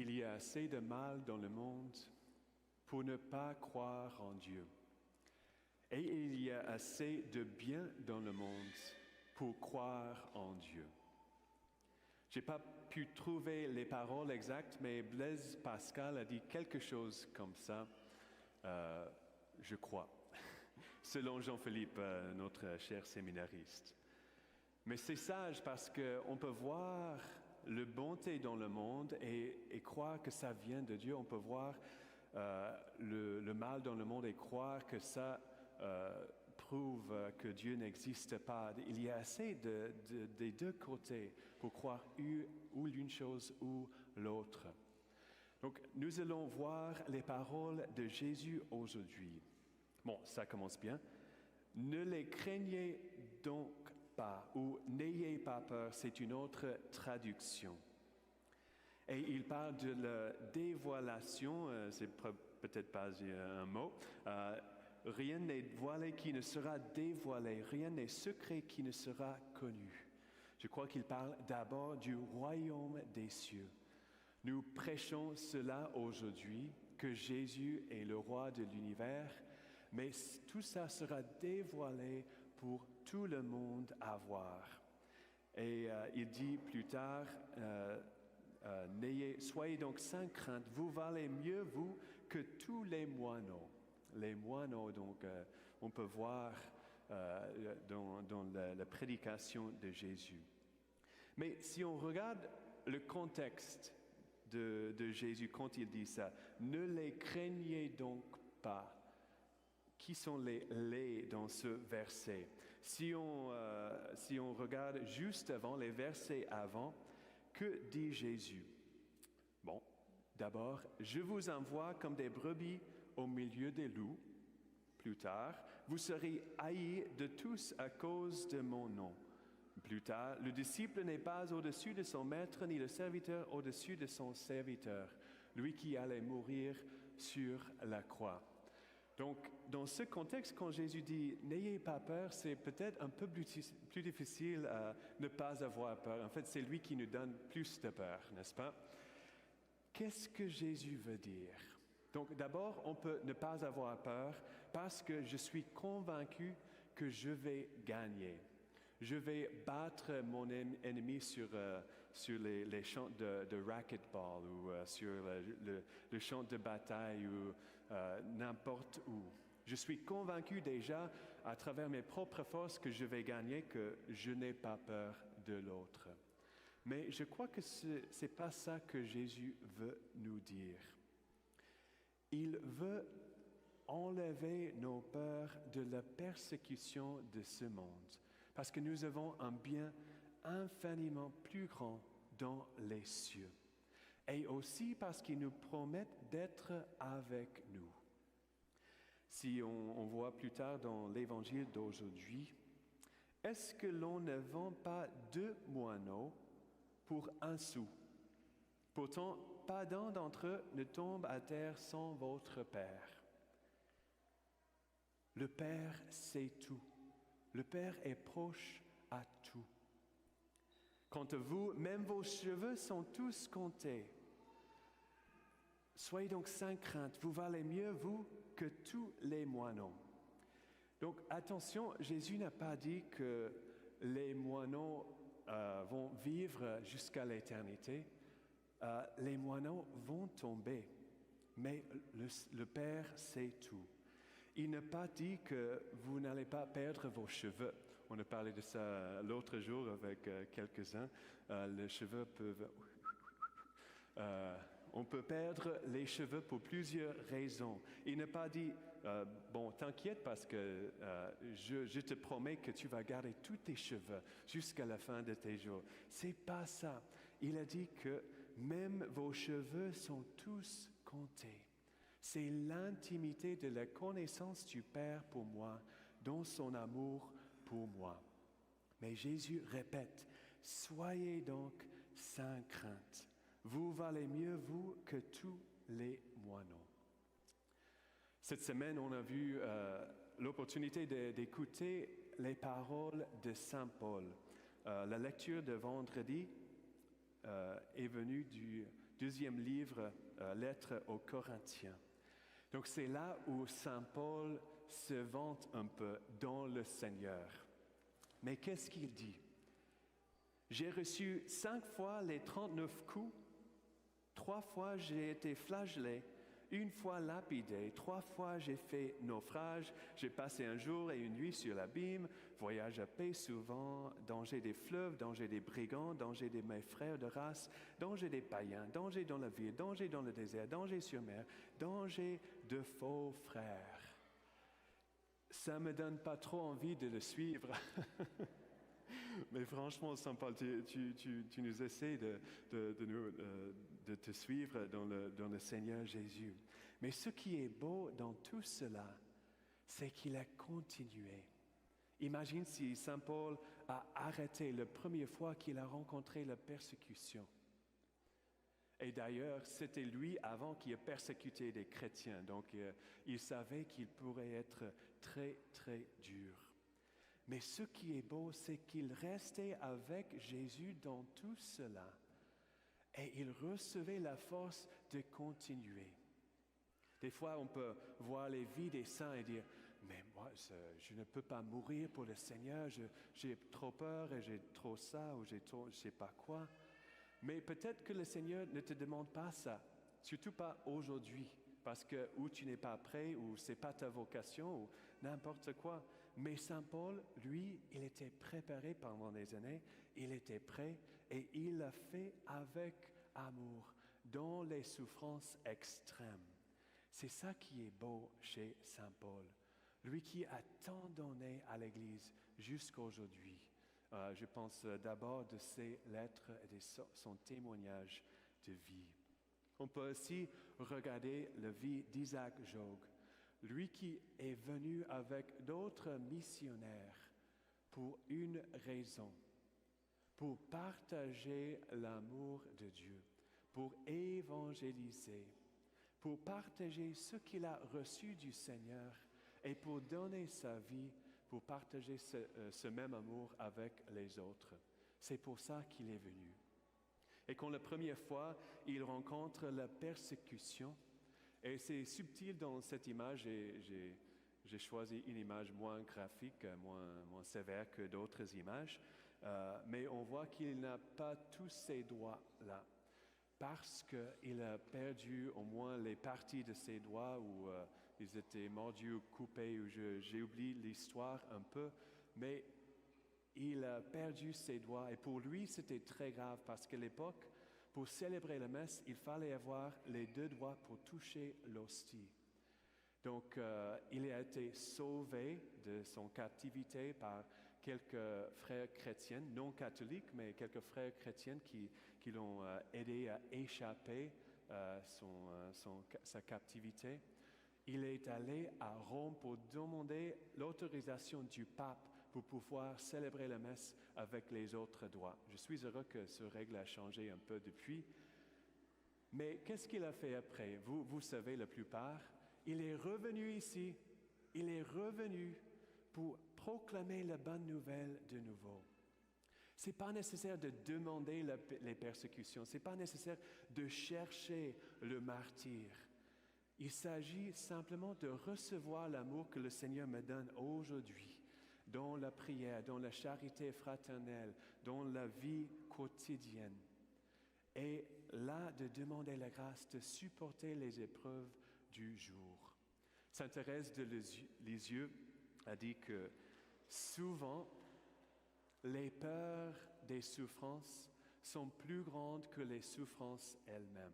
Il y a assez de mal dans le monde pour ne pas croire en Dieu. Et il y a assez de bien dans le monde pour croire en Dieu. Je n'ai pas pu trouver les paroles exactes, mais Blaise Pascal a dit quelque chose comme ça, je crois, selon Jean-Philippe, notre cher séminariste. Mais c'est sage parce qu'on peut voir la bonté dans le monde et croire que ça vient de Dieu. On peut voir le mal dans le monde et croire que ça prouve que Dieu n'existe pas. Il y a assez des deux côtés pour croire ou l'une chose ou l'autre. Donc, nous allons voir les paroles de Jésus aujourd'hui. Bon, ça commence bien. Ne les craignez donc pas ou n'ayez pas peur, c'est une autre traduction. Et il parle de la dévoilation, c'est peut-être pas un mot. Rien n'est voilé qui ne sera dévoilé, rien n'est secret qui ne sera connu. Je crois qu'il parle d'abord du royaume des cieux. Nous prêchons cela aujourd'hui, que Jésus est le roi de l'univers, mais tout ça sera dévoilé pour tout le monde à voir. Et il dit plus tard, soyez donc sans crainte, vous valez mieux vous que tous les moineaux. Les moineaux, donc, on peut voir dans la prédication de Jésus. Mais si on regarde le contexte de Jésus quand il dit ça, ne les craignez donc pas. Qui sont les dans ce verset? Si on regarde juste avant, les versets avant, que dit Jésus? Bon, d'abord, je vous envoie comme des brebis au milieu des loups. Plus tard, vous serez haïs de tous à cause de mon nom. Plus tard, le disciple n'est pas au-dessus de son maître, ni le serviteur au-dessus de son serviteur, lui qui allait mourir sur la croix. Donc, dans ce contexte, quand Jésus dit « N'ayez pas peur », c'est peut-être un peu plus difficile à ne pas avoir peur. En fait, c'est lui qui nous donne plus de peur, n'est-ce pas? Qu'est-ce que Jésus veut dire? Donc, d'abord, on peut ne pas avoir peur parce que je suis convaincu que je vais gagner. Je vais battre mon ennemi sur les champs de racquetball ou sur le champ de bataille ou n'importe où. Je suis convaincu déjà à travers mes propres forces que je vais gagner, que je n'ai pas peur de l'autre. Mais je crois que ce n'est pas ça que Jésus veut nous dire. Il veut enlever nos peurs de la persécution de ce monde. Parce que nous avons un bien infiniment plus grand dans les cieux. Et aussi parce qu'il nous promet d'être avec nous. Si on voit plus tard dans l'évangile d'aujourd'hui, est-ce que l'on ne vend pas 2 moineaux pour 1 sou? Pourtant, pas d'un d'entre eux ne tombe à terre sans votre Père. Le Père sait tout. Le Père est proche à tout. Quant à vous, même vos cheveux sont tous comptés. Soyez donc sans crainte, vous valez mieux, vous, que tous les moineaux. Donc attention, Jésus n'a pas dit que les moineaux vont vivre jusqu'à l'éternité. Les moineaux vont tomber, mais le Père sait tout. Il n'a pas dit que vous n'allez pas perdre vos cheveux. On a parlé de ça l'autre jour avec quelques-uns. Les cheveux peuvent... on peut perdre les cheveux pour plusieurs raisons. Il n'a pas dit, bon, t'inquiète parce que je te promets que tu vas garder tous tes cheveux jusqu'à la fin de tes jours. C'est pas ça. Il a dit que même vos cheveux sont tous comptés. C'est l'intimité de la connaissance du Père pour moi, dans son amour pour moi. Mais Jésus répète, soyez donc sans crainte. Vous valez mieux, vous, que tous les moineaux. Cette semaine, on a vu l'opportunité d'écouter les paroles de Saint Paul. La lecture de vendredi est venue deuxième livre, lettre aux Corinthiens. Donc c'est là où Saint Paul se vante un peu dans le Seigneur. Mais qu'est-ce qu'il dit? J'ai reçu 5 fois les 39 coups, 3 fois j'ai été flagellé, 1 fois lapidé, 3 fois j'ai fait naufrage, j'ai passé un jour et une nuit sur l'abîme, voyage à paix souvent, danger des fleuves, danger des brigands, danger de mes frères de race, danger des païens, danger dans la ville, danger dans le désert, danger sur mer, danger de faux frères. Ça ne me donne pas trop envie de le suivre. Mais franchement, Saint Paul, tu nous essaies de te suivre dans le Seigneur Jésus. Mais ce qui est beau dans tout cela, c'est qu'il a continué. Imagine si Saint Paul a arrêté la première fois qu'il a rencontré la persécution. Et d'ailleurs, c'était lui avant qui a persécuté des chrétiens. Donc, il savait qu'il pourrait être très, très dur. Mais ce qui est beau, c'est qu'il restait avec Jésus dans tout cela. Et il recevait la force de continuer. Des fois, on peut voir les vies des saints et dire, mais moi, je ne peux pas mourir pour le Seigneur, j'ai trop peur et j'ai trop ça ou j'ai trop je ne sais pas quoi. Mais peut-être que le Seigneur ne te demande pas ça, surtout pas aujourd'hui, parce que ou tu n'es pas prêt, ou ce n'est pas ta vocation, ou n'importe quoi. Mais Saint Paul, lui, il était préparé pendant des années, il était prêt et il l'a fait avec amour, dans les souffrances extrêmes. C'est ça qui est beau chez Saint Paul, lui qui a tant donné à l'Église jusqu'à aujourd'hui. Je pense d'abord de ses lettres et de son témoignage de vie. On peut aussi regarder la vie d'Isaac Jogues, lui qui est venu avec d'autres missionnaires pour une raison, pour partager l'amour de Dieu, pour évangéliser, pour partager ce qu'il a reçu du Seigneur et pour donner sa vie, pour partager ce même amour avec les autres. C'est pour ça qu'il est venu. Et quand la première fois, il rencontre la persécution, et c'est subtil dans cette image, et j'ai choisi une image moins graphique, moins sévère que d'autres images, mais on voit qu'il n'a pas tous ses doigts là, parce qu'il a perdu au moins les parties de ses doigts où ils étaient mordus ou coupés, ou j'ai oublié l'histoire un peu, mais il a perdu ses doigts, et pour lui c'était très grave, parce qu'à l'époque, pour célébrer la messe, il fallait avoir les 2 doigts pour toucher l'hostie. Donc, il a été sauvé de son captivité par quelques frères chrétiens, non catholiques, mais quelques frères chrétiens qui l'ont aidé à échapper sa captivité. Il est allé à Rome pour demander l'autorisation du pape pour pouvoir célébrer la messe avec les autres doigts. Je suis heureux que ce règle a changé un peu depuis. Mais qu'est-ce qu'il a fait après? Vous savez la plupart. Il est revenu ici. Il est revenu pour proclamer la bonne nouvelle de nouveau. Ce n'est pas nécessaire de demander les persécutions. Ce n'est pas nécessaire de chercher le martyre. Il s'agit simplement de recevoir l'amour que le Seigneur me donne aujourd'hui, dans la prière, dans la charité fraternelle, dans la vie quotidienne. Et là, de demander la grâce de supporter les épreuves du jour. Sainte Thérèse de Lisieux a dit que souvent, les peurs des souffrances sont plus grandes que les souffrances elles-mêmes.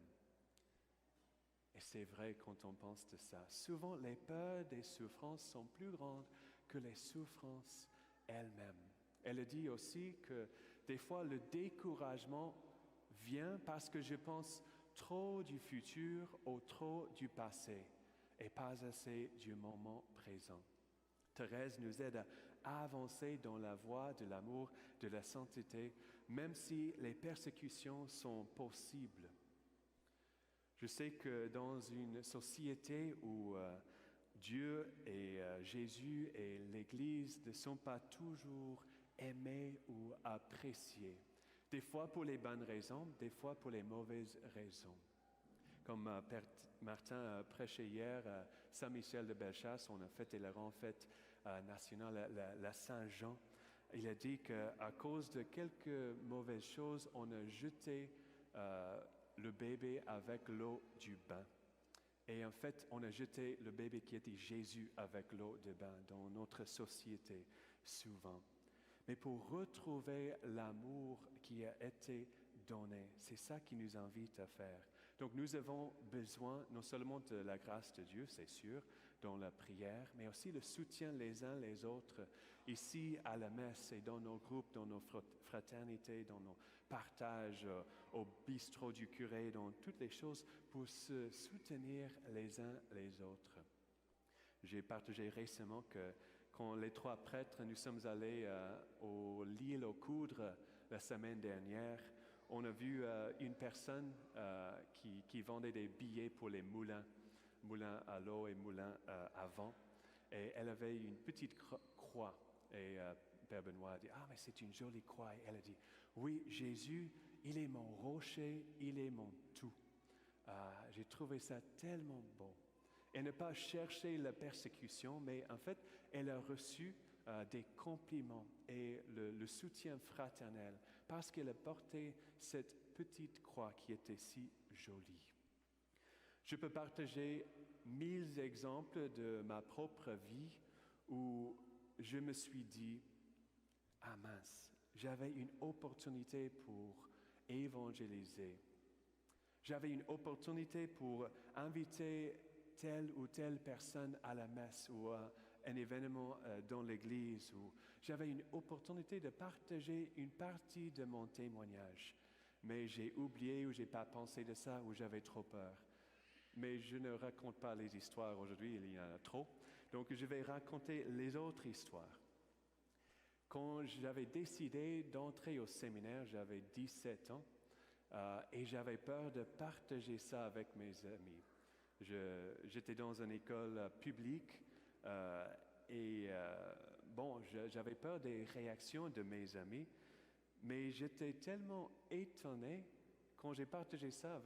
Et c'est vrai quand on pense de ça. Souvent, les peurs des souffrances sont plus grandes que les souffrances elles-mêmes. Elle dit aussi que des fois, le découragement vient parce que je pense trop du futur ou trop du passé et pas assez du moment présent. Thérèse nous aide à avancer dans la voie de l'amour, de la sainteté, même si les persécutions sont possibles. Je sais que dans une société où Dieu et Jésus et l'Église ne sont pas toujours aimés ou appréciés, Des fois pour les bonnes raisons, des fois pour les mauvaises raisons. Comme Père Martin prêchait hier à Saint-Michel de Bellechasse, on a fêté la grande fête nationale, la Saint-Jean. Il a dit qu'à cause de quelques mauvaises choses, on a jeté le bébé avec l'eau du bain. Et en fait, on a jeté le bébé qui était Jésus avec l'eau de bain dans notre société, souvent. Mais pour retrouver l'amour qui a été donné, c'est ça qui nous invite à faire. Donc nous avons besoin non seulement de la grâce de Dieu, c'est sûr, dans la prière, mais aussi le soutien les uns les autres, ici à la messe et dans nos groupes, dans nos fraternités, dans nos partages au bistrot du curé, dans toutes les choses pour se soutenir les uns les autres. J'ai partagé récemment que quand les 3 prêtres, nous sommes allés au L'Île aux Coudres la semaine dernière, on a vu une personne qui vendait des billets pour les moulins à l'eau et moulins à vent. Et elle avait une petite croix. Et Père Benoît a dit, « Ah, mais c'est une jolie croix. » Et elle a dit, « Oui, Jésus, il est mon rocher, il est mon tout. » J'ai trouvé ça tellement beau. Et ne pas chercher la persécution, mais en fait, elle a reçu des compliments et le soutien fraternel parce qu'elle a porté cette petite croix qui était si jolie. Je peux partager 1000 exemples de ma propre vie où je me suis dit, « Ah mince, j'avais une opportunité pour évangéliser. J'avais une opportunité pour inviter telle ou telle personne à la messe ou à un événement dans l'église. Ou j'avais une opportunité de partager une partie de mon témoignage. Mais j'ai oublié ou j'ai pas pensé de ça ou j'avais trop peur. Mais je ne raconte pas les histoires aujourd'hui, il y en a trop. Donc je vais raconter les autres histoires. Quand j'avais décidé d'entrer au séminaire, j'avais 17 ans et j'avais peur de partager ça avec mes amis. J'étais dans une école publique et j'avais peur des réactions de mes amis, mais j'étais tellement étonné quand j'ai partagé ça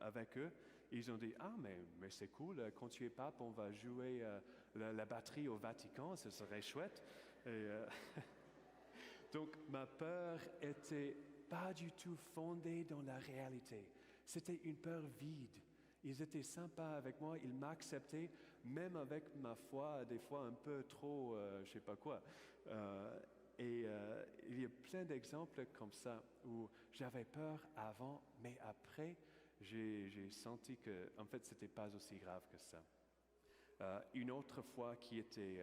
avec eux. Ils ont dit, « Ah, mais c'est cool, quand tu es pape, on va jouer la batterie au Vatican, ce serait chouette. » Donc, ma peur était pas du tout fondée dans la réalité. C'était une peur vide. Ils étaient sympas avec moi, ils m'acceptaient, même avec ma foi, des fois un peu trop, je sais pas quoi. Il y a plein d'exemples comme ça où j'avais peur avant, mais après, j'ai senti que, en fait, c'était pas aussi grave que ça. Une autre fois qui était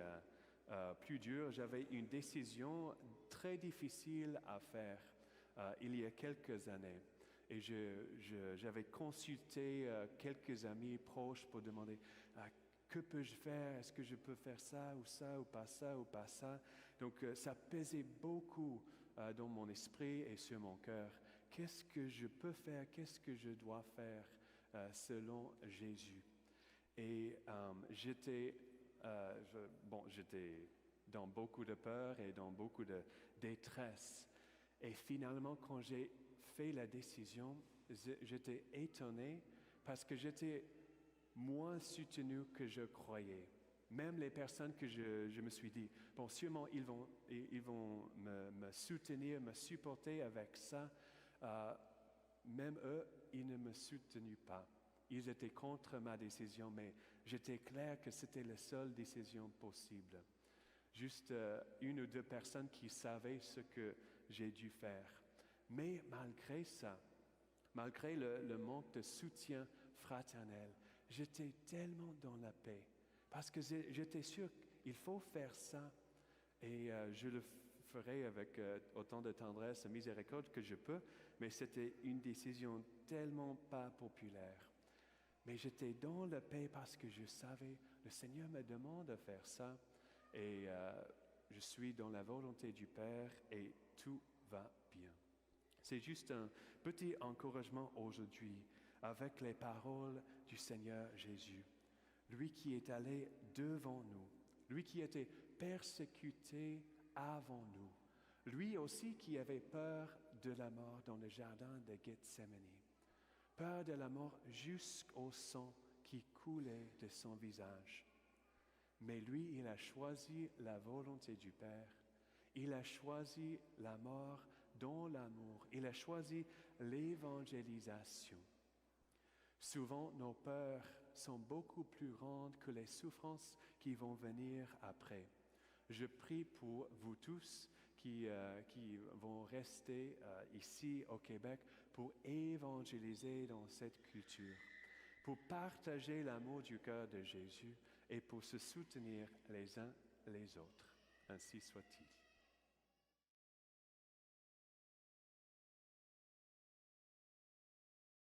plus dure, j'avais une décision très difficile à faire il y a quelques années. Et j'avais consulté quelques amis proches pour demander que peux-je faire? Est-ce que je peux faire ça ou pas ça ou pas ça? Donc ça pesait beaucoup dans mon esprit et sur mon cœur. Qu'est-ce que je peux faire? Qu'est-ce que je dois faire selon Jésus? Et j'étais dans beaucoup de peur et dans beaucoup de détresse. Et finalement, quand j'ai fait la décision, j'étais étonné parce que j'étais moins soutenu que je croyais. Même les personnes que je me suis dit, bon, sûrement ils vont me soutenir, me supporter avec ça. Même eux, ils ne me soutenaient pas. Ils étaient contre ma décision, mais j'étais clair que c'était la seule décision possible. Juste une ou deux personnes qui savaient ce que j'ai dû faire. Mais malgré ça, malgré le manque de soutien fraternel, j'étais tellement dans la paix parce que j'étais sûr qu'il faut faire ça et je le ferai avec autant de tendresse et miséricorde que je peux, mais c'était une décision tellement pas populaire. Mais j'étais dans la paix parce que je savais, le Seigneur me demande de faire ça et je suis dans la volonté du Père et tout va bien. C'est juste un petit encouragement aujourd'hui avec les paroles du Seigneur Jésus. Lui qui est allé devant nous, lui qui était persécuté avant nous, lui aussi qui avait peur de la mort dans le jardin de Gethsémani. Peur de la mort jusqu'au sang qui coulait de son visage. Mais lui, il a choisi la volonté du Père. Il a choisi la mort dans l'amour. Il a choisi l'évangélisation. Souvent, nos peurs sont beaucoup plus grandes que les souffrances qui vont venir après. Je prie pour vous tous qui vont rester ici au Québec pour évangéliser dans cette culture, pour partager l'amour du cœur de Jésus et pour se soutenir les uns les autres. Ainsi soit-il.